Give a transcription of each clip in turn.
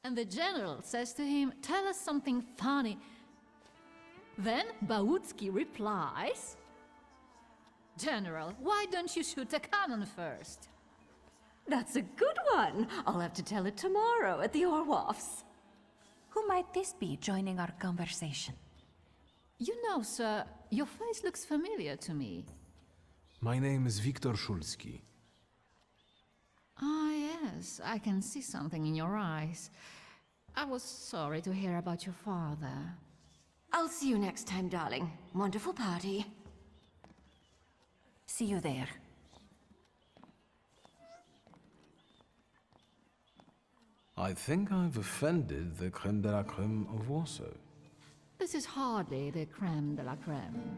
And the general says to him, "Tell us something funny." Then Bałucki replies, "General, why don't you shoot a cannon first?" That's a good one. I'll have to tell it tomorrow at the Orwoffs. Who might this be joining our conversation? You know, sir, your face looks familiar to me. My name is Wiktor Szulski. Ah, yes, I can see something in your eyes. I was sorry to hear about your father. I'll see you next time, darling. Wonderful party. See you there. I think I've offended the creme de la creme of Warsaw. This is hardly the creme de la creme.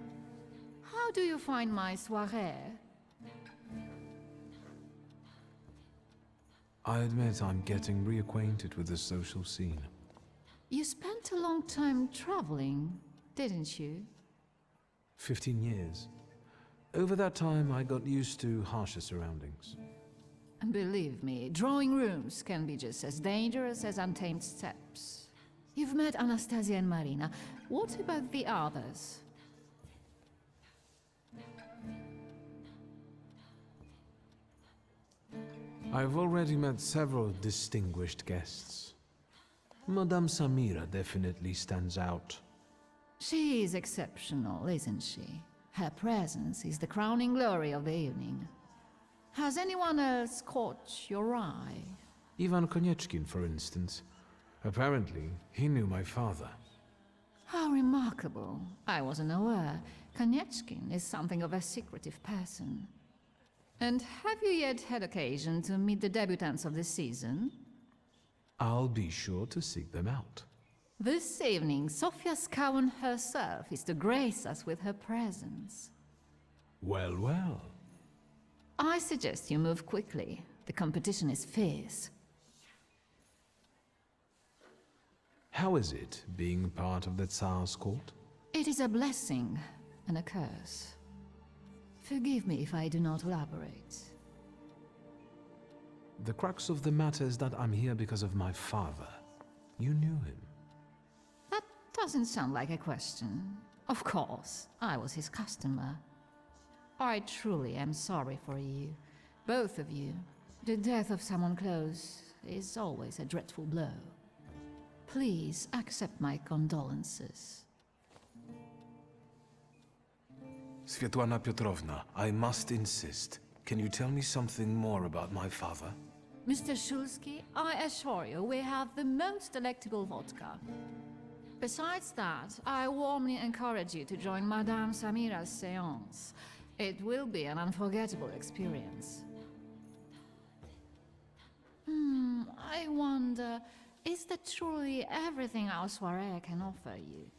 How do you find my soirée? I admit I'm getting reacquainted with the social scene. You spent a long time traveling, didn't you? 15 years. Over that time, I got used to harsher surroundings. And believe me, drawing rooms can be just as dangerous as untamed steppes. You've met Anastasia and Marina. What about the others? I've already met several distinguished guests. Madame Samira definitely stands out. She is exceptional, isn't she? Her presence is the crowning glory of the evening. Has anyone else caught your eye? Ivan Konieczkin, for instance. Apparently, he knew my father. How remarkable. I wasn't aware. Konieczkin is something of a secretive person. And have you yet had occasion to meet the debutants of the season? I'll be sure to seek them out. This evening, Sofia Skowan herself is to grace us with her presence. Well, well. I suggest you move quickly. The competition is fierce. How is it, being part of the Tsar's court? It is a blessing and a curse. Forgive me if I do not elaborate. The crux of the matter is that I'm here because of my father. You knew him. That doesn't sound like a question. Of course, I was his customer. I truly am sorry for you, both of you. The death of someone close is always a dreadful blow. Please accept my condolences. Svetlana Petrovna, I must insist. Can you tell me something more about my father? Mr. Szulski, I assure you we have the most delectable vodka. Besides that, I warmly encourage you to join Madame Samira's seance. It will be an unforgettable experience. I wonder, is that truly everything our soirée can offer you?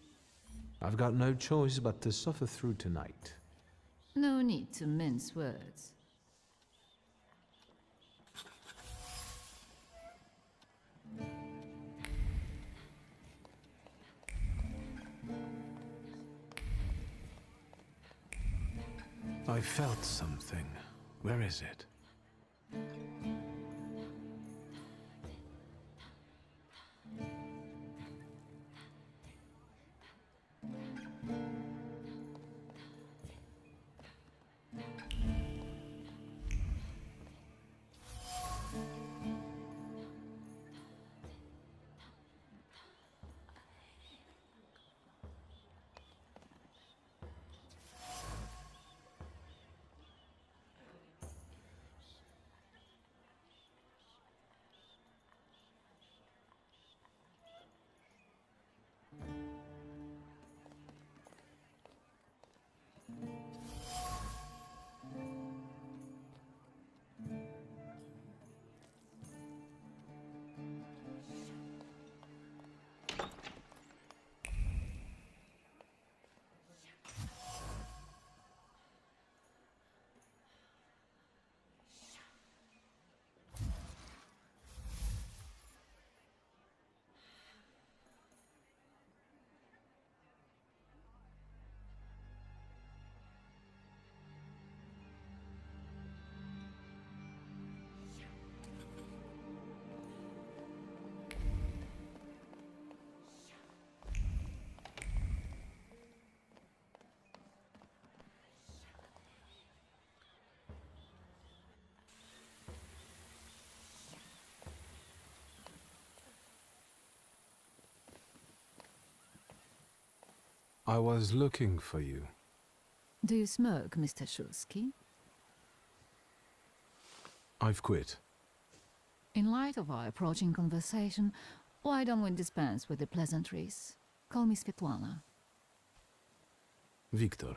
I've got no choice but to suffer through tonight. No need to mince words. I felt something. Where is it? I was looking for you. Do you smoke, Mr. Shulsky? I've quit. In light of our approaching conversation, why don't we dispense with the pleasantries? Call me Svetlana. Wiktor.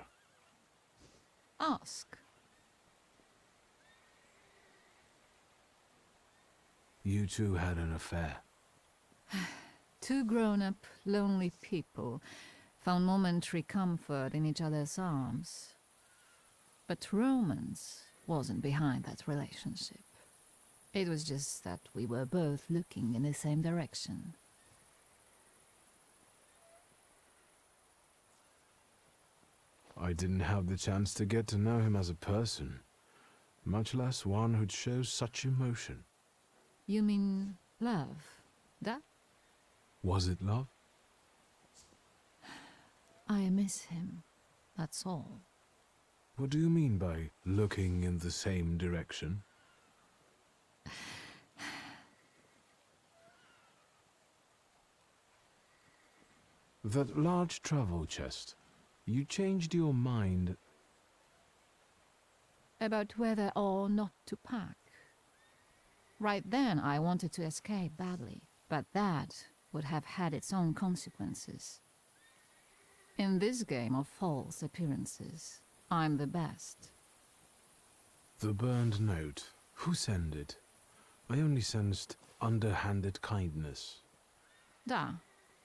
Ask. You two had an affair. Two grown-up, lonely people found momentary comfort in each other's arms. But romance wasn't behind that relationship. It was just that we were both looking in the same direction. I didn't have the chance to get to know him as a person, much less one who'd show such emotion. You mean love? That? Was it love? I miss him. That's all. What do you mean by looking in the same direction? That large travel chest. You changed your mind. About whether or not to pack. Right then I wanted to escape badly, but that would have had its own consequences. In this game of false appearances, I'm the best. The burned note. Who sent it? I only sensed underhanded kindness. Da,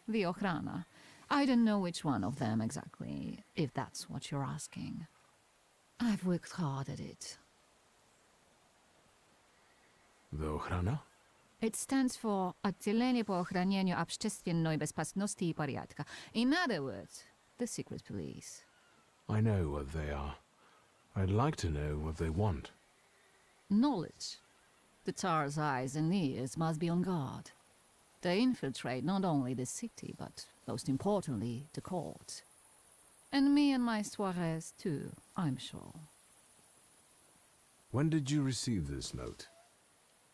the Ochrana. I don't know which one of them exactly, if that's what you're asking. I've worked hard at it. The Ochrana? It stands for Отделение по охранению общественной безопасности и порядка. In other words, the secret police. I know what they are. I'd like to know what they want. Knowledge. The Tsar's eyes and ears must be on guard. They infiltrate not only the city, but most importantly, the court. And me and my soirees too, I'm sure. When did you receive this note?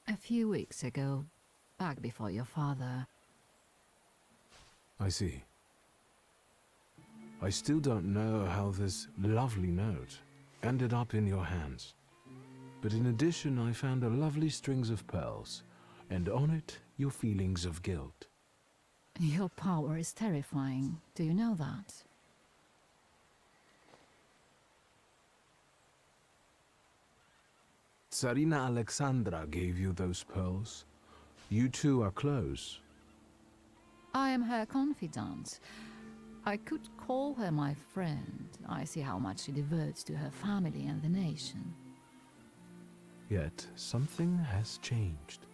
A few weeks ago, back before your father. I see. I still don't know how this lovely note ended up in your hands. But in addition, I found a lovely strings of pearls, and on it, your feelings of guilt. Your power is terrifying. Do you know that? Tsarina Alexandra gave you those pearls. You two are close. I am her confidant. I could call her my friend. I see how much she devotes to her family and the nation. Yet something has changed.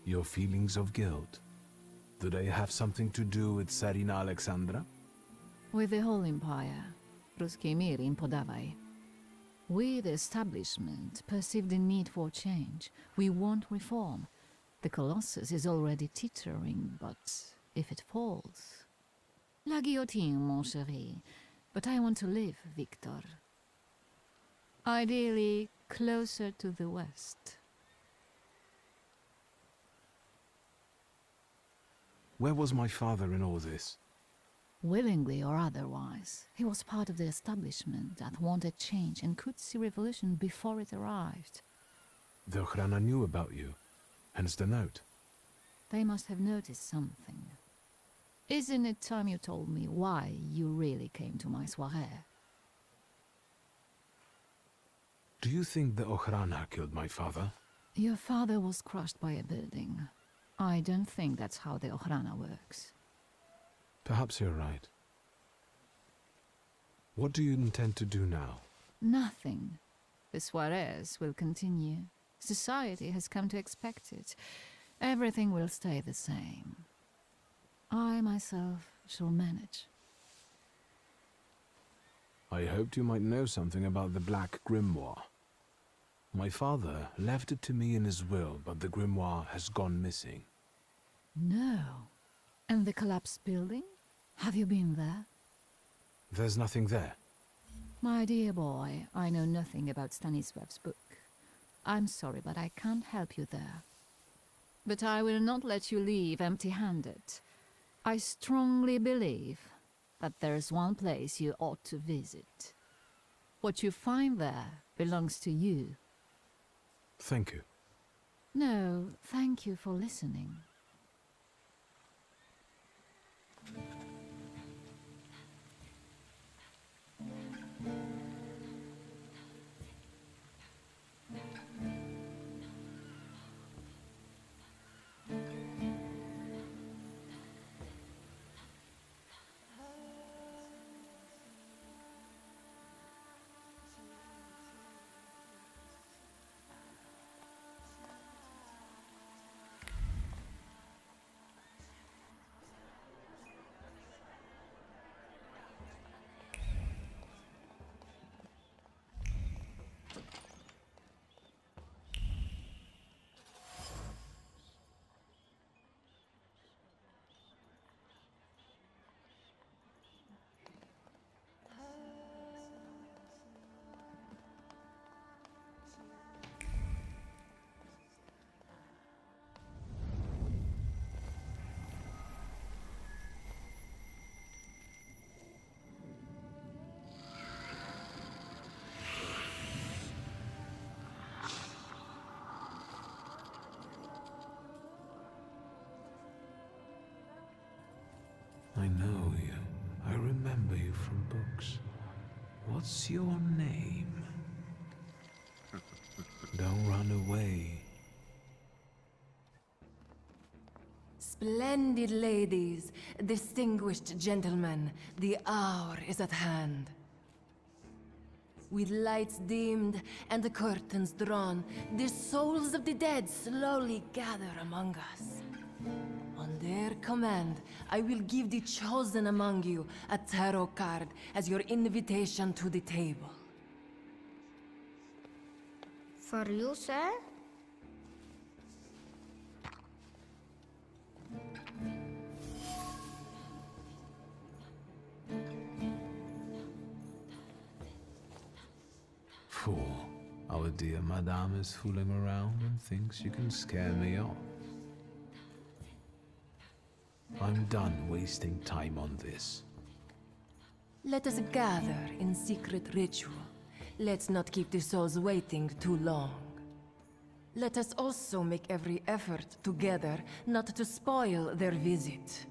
Your feelings of guilt, do they have something to do with Tsarina Alexandra? With the whole empire, Ruski mir im podawaj. We, the establishment, perceive the need for change. We want reform. The Colossus is already teetering, but if it falls... La guillotine, mon chéri. But I want to live, Wiktor. Ideally, closer to the west. Where was my father in all this? Willingly or otherwise, he was part of the establishment that wanted change and could see revolution before it arrived. The Ochrana knew about you, hence the note. They must have noticed something. Isn't it time you told me why you really came to my soirée? Do you think the Ochrana killed my father? Your father was crushed by a building. I don't think that's how the Ochrana works. Perhaps you're right. What do you intend to do now? Nothing. The soirées will continue. Society has come to expect it. Everything will stay the same. I myself shall manage. I hoped you might know something about the Black Grimoire. My father left it to me in his will, but the grimoire has gone missing. No. And the collapsed building? Have you been there? There's nothing there. My dear boy, I know nothing about Stanisław's book. I'm sorry, but I can't help you there. But I will not let you leave empty-handed. I strongly believe that there is one place you ought to visit. What you find there belongs to you. Thank you. No, thank you for listening. I know you. I remember you from books. What's your name? Don't run away. Splendid ladies, distinguished gentlemen, the hour is at hand. With lights dimmed and the curtains drawn, the souls of the dead slowly gather among us. On their command, I will give the chosen among you a tarot card as your invitation to the table. For you, sir? Fool. Our dear madame is fooling around and thinks you can scare me off. I'm done wasting time on this. Let us gather in secret ritual. Let's not keep the souls waiting too long. Let us also make every effort together not to spoil their visit.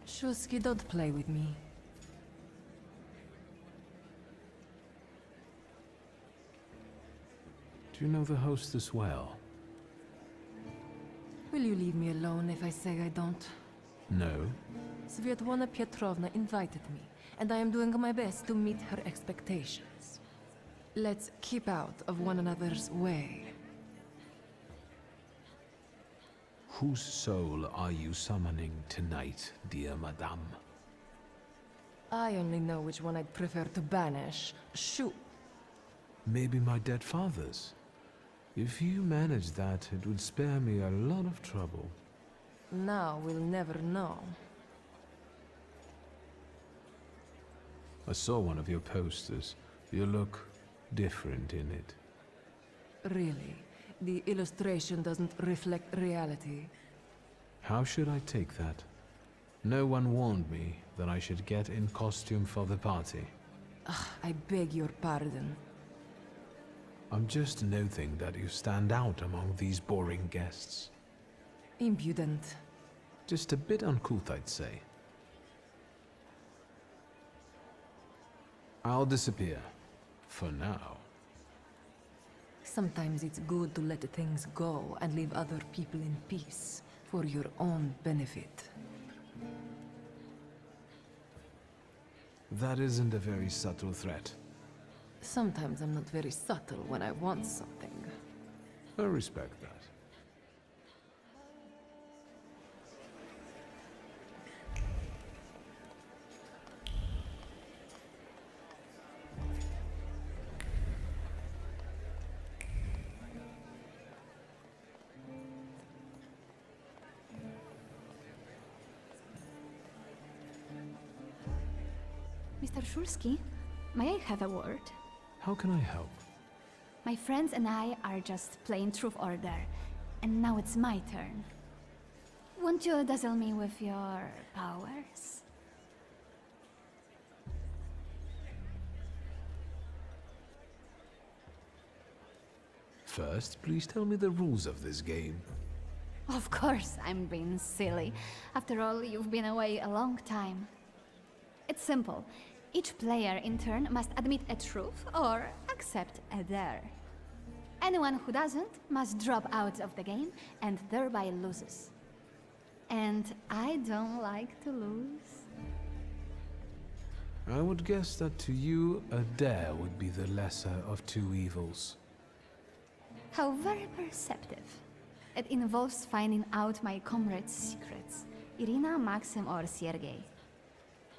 Shusky, don't play with me. Do you know the hostess well? Will you leave me alone if I say I don't? No. Svetlana Petrovna invited me, and I am doing my best to meet her expectations. Let's keep out of one another's way. Whose soul are you summoning tonight, dear madame? I only know which one I'd prefer to banish. Shoot. Maybe my dead father's. If you manage that, it would spare me a lot of trouble. Now we'll never know. I saw one of your posters. You look different in it. Really, the illustration doesn't reflect reality. How should I take that? No one warned me that I should get in costume for the party. I beg your pardon. I'm just noting that you stand out among these boring guests. Impudent. Just a bit uncouth, I'd say. I'll disappear. For now. Sometimes it's good to let things go and leave other people in peace, for your own benefit. That isn't a very subtle threat. Sometimes I'm not very subtle when I want something. I respect that. Mr. Shulsky, may I have a word? How can I help? My friends and I are just playing Truth Order, and now it's my turn. Won't you dazzle me with your powers? First, please tell me the rules of this game. Of course, I'm being silly. After all, you've been away a long time. It's simple. Each player in turn must admit a truth or accept a dare. Anyone who doesn't must drop out of the game and thereby loses. And I don't like to lose. I would guess that to you, a dare would be the lesser of two evils. How very perceptive. It involves finding out my comrades' secrets, Irina, Maxim, or Sergei.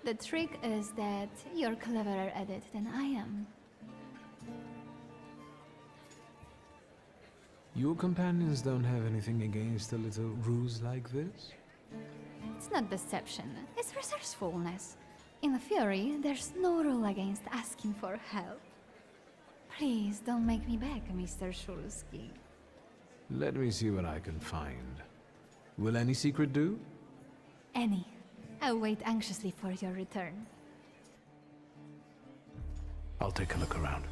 The trick is that you're cleverer at it than I am. Your companions don't have anything against a little ruse like this? It's not deception, it's resourcefulness. In theory, there's no rule against asking for help. Please don't make me beg, Mr. Shulsky. Let me see what I can find. Will any secret do? Any. I'll wait anxiously for your return. I'll take a look around.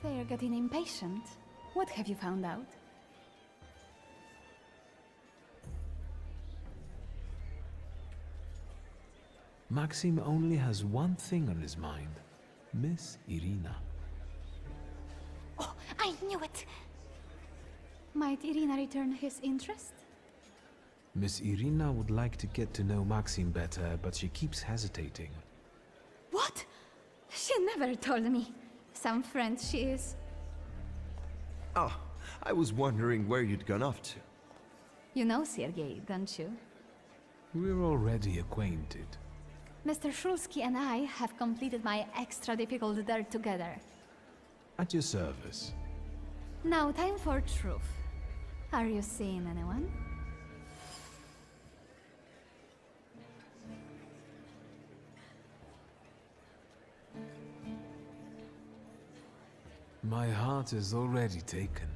They're getting impatient. What have you found out? Maxim only has one thing on his mind. Miss Irina. Oh, I knew it! Might Irina return his interest? Miss Irina would like to get to know Maxim better, but she keeps hesitating. What? She never told me. Some friend she is. Ah, I was wondering where you'd gone off to. You know Sergei, don't you? We're already acquainted. Mr. Shulsky and I have completed my extra difficult dare together. At your service. Now time for truth. Are you seeing anyone? My heart is already taken.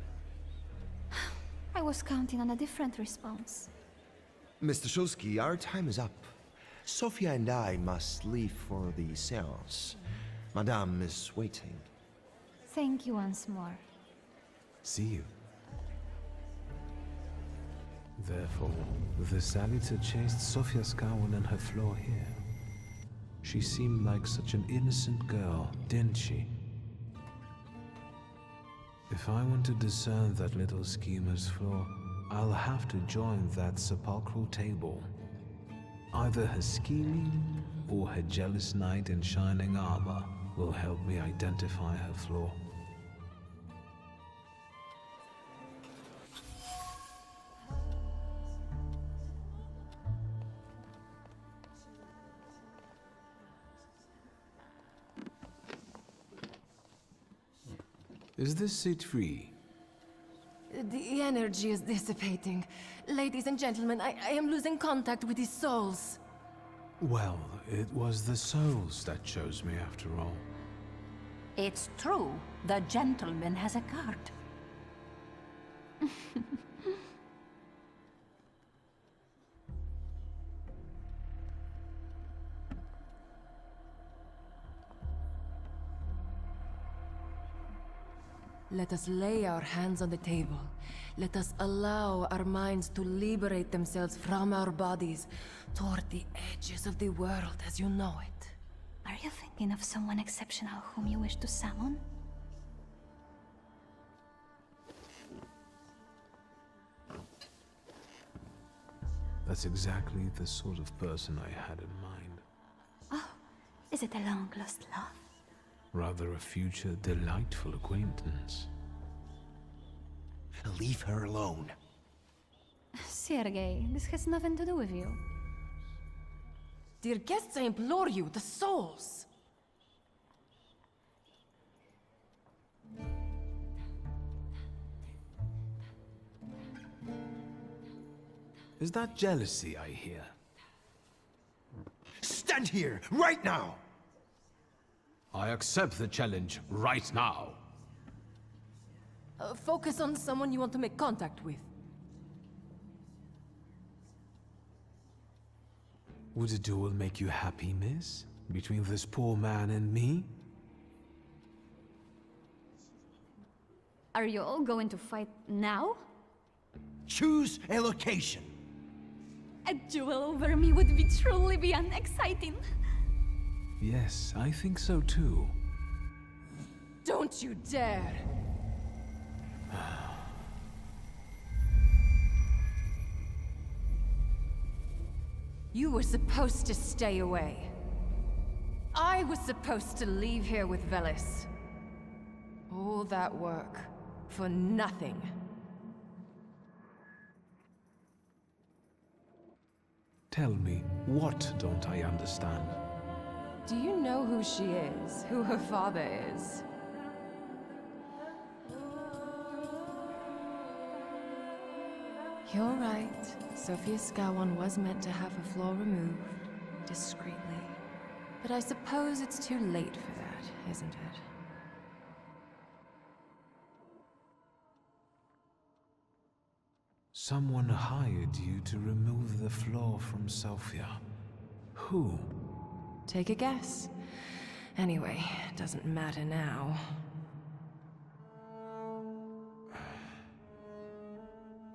I was counting on a different response. Mr. Shulsky, our time is up. Sophia and I must leave for the seance. Madame is waiting. Thank you once more. See you. Therefore, the Salutor chased Sofia Skowron and her flaw here. She seemed like such an innocent girl, didn't she? If I want to discern that little schemer's flaw, I'll have to join that sepulchral table. Either her scheming or her jealous knight in shining armor will help me identify her flaw. Is this seat free? The energy is dissipating. Ladies and gentlemen, I am losing contact with these souls. Well, it was the souls that chose me after all. It's true. The gentleman has a card. Let us lay our hands on the table. Let us allow our minds to liberate themselves from our bodies toward the edges of the world as you know it. Are you thinking of someone exceptional whom you wish to summon? That's exactly the sort of person I had in mind. Oh, is it a long-lost love? Rather a future delightful acquaintance. Leave her alone. Sergei, this has nothing to do with you. Dear guests, I implore you, the souls! Is that jealousy I hear? Stand here, right now! I accept the challenge right now. Focus on someone you want to make contact with. Would a duel make you happy, miss? Between this poor man and me? Are you all going to fight now? Choose a location. A duel over me would be truly beyond exciting. Yes, I think so too. Don't you dare! You were supposed to stay away. I was supposed to leave here with Velis. All that work for nothing. Tell me, what don't I understand? Do you know who she is? Who her father is? You're right. Sophia Skowron was meant to have her flaw removed, discreetly. But I suppose it's too late for that, isn't it? Someone hired you to remove the flaw from Sophia. Who? Take a guess. Anyway, it doesn't matter now.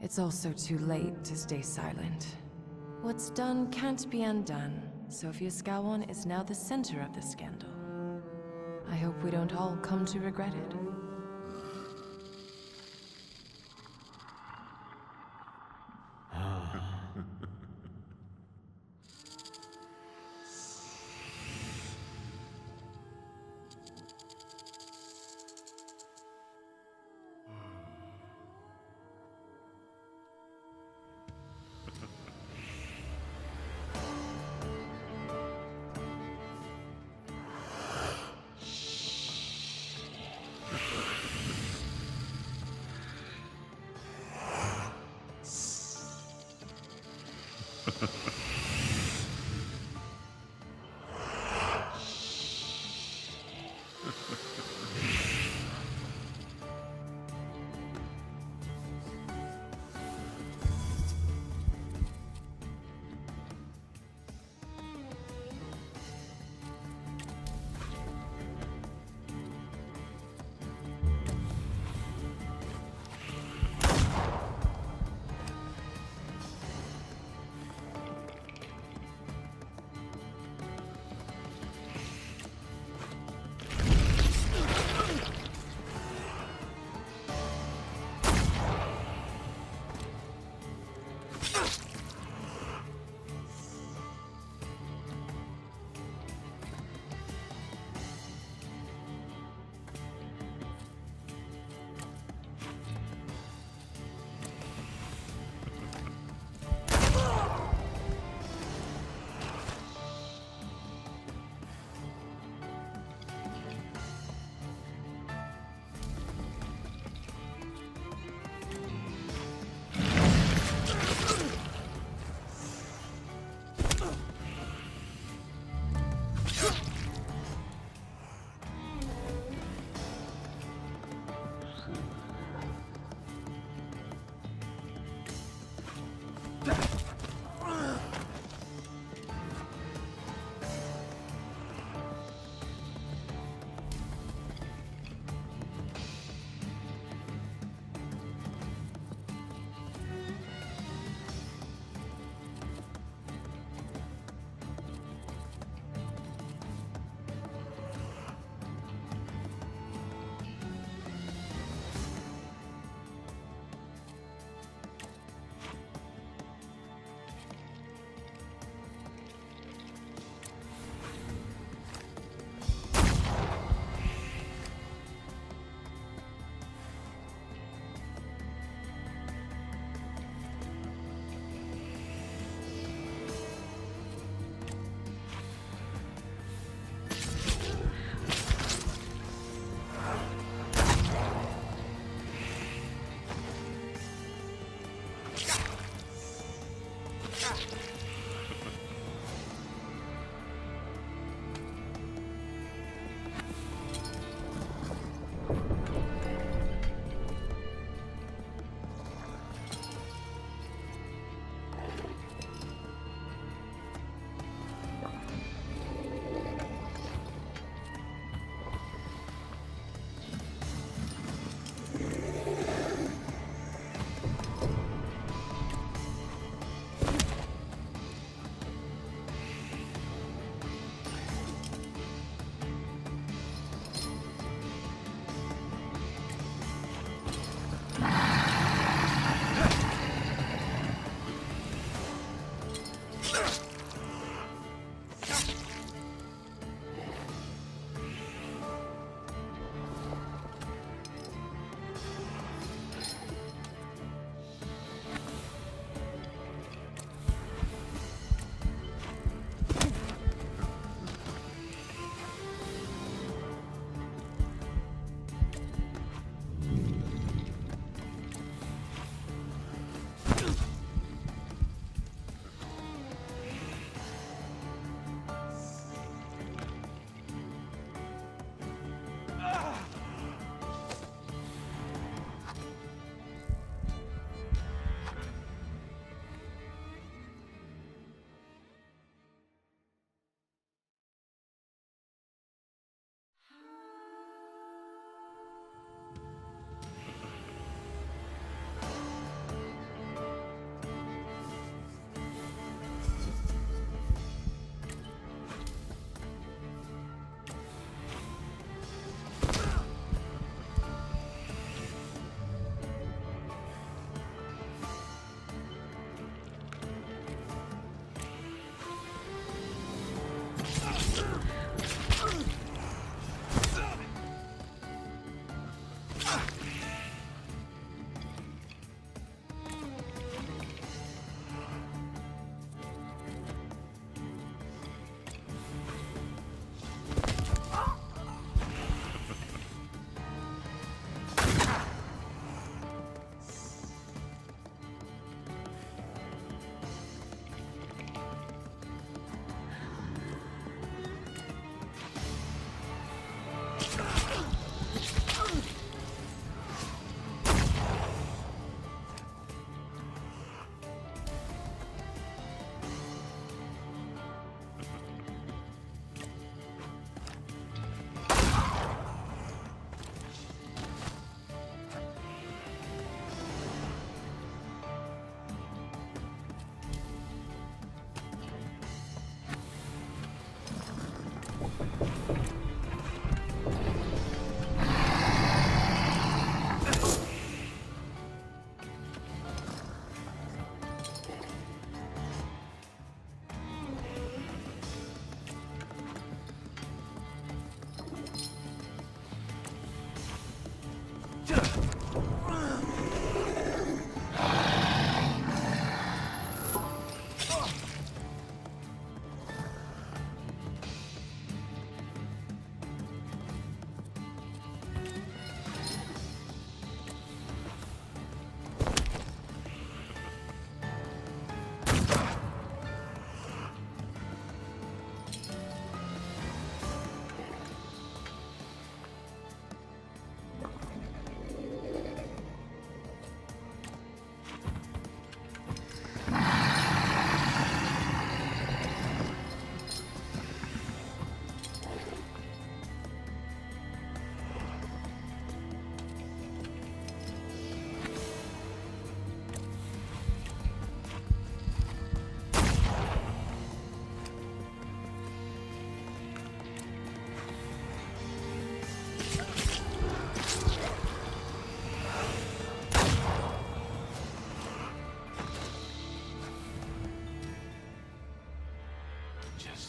It's also too late to stay silent. What's done can't be undone. Sophia Skowron is now the center of the scandal. I hope we don't all come to regret it.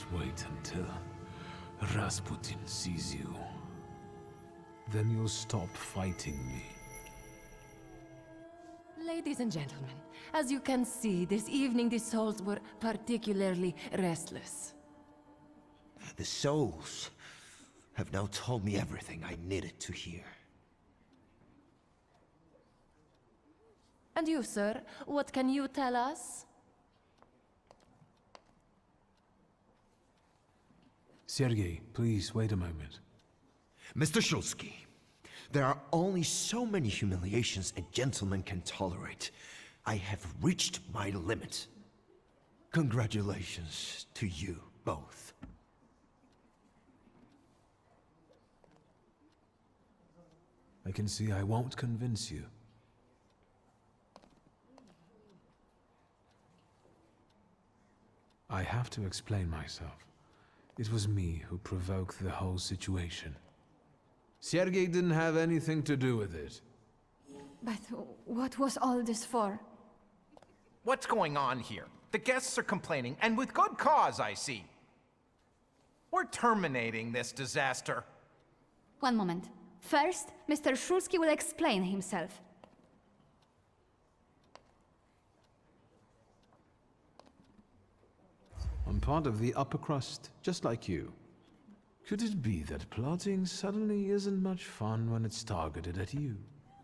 Just wait until Rasputin sees you. Then you'll stop fighting me. Ladies and gentlemen, as you can see, this evening the souls were particularly restless. The souls have now told me everything I needed to hear. And you, sir, what can you tell us? Sergei, please wait a moment. Mr. Shulsky, there are only so many humiliations a gentleman can tolerate. I have reached my limit. Congratulations to you both. I can see I won't convince you. I have to explain myself. It was me who provoked the whole situation. Sergei didn't have anything to do with it. But what was all this for? What's going on here? The guests are complaining, and with good cause, I see. We're terminating this disaster. One moment. First, Mr. Shulsky will explain himself. I'm part of the upper crust, just like you. Could it be that plotting suddenly isn't much fun when it's targeted at you?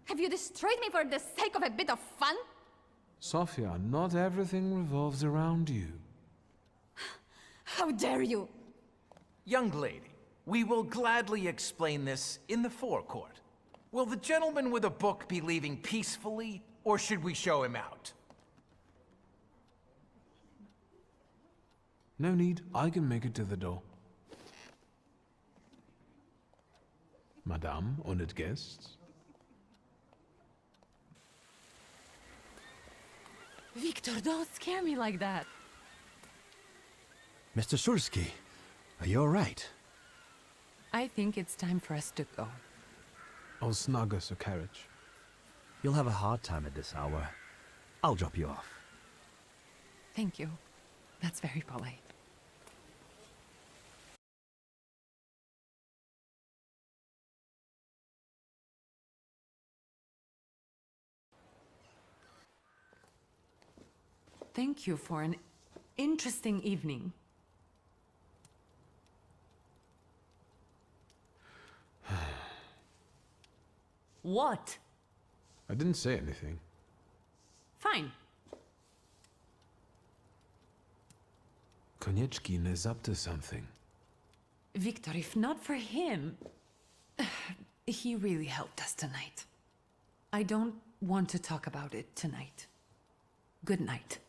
Have you destroyed me for the sake of a bit of fun? Sophia, not everything revolves around you. How dare you! Young lady, we will gladly explain this in the forecourt. Will the gentleman with a book be leaving peacefully, or should we show him out? No need, I can make it to the door. Madame, honored guests. Wiktor, don't scare me like that. Mr. Shulsky, are you all right? I think it's time for us to go. I'll snug us a carriage. You'll have a hard time at this hour. I'll drop you off. Thank you. That's very polite. Thank you for an interesting evening. What? I didn't say anything. Fine. Konieczkin is up to something. Wiktor, if not for him, he really helped us tonight. I don't want to talk about it tonight. Good night.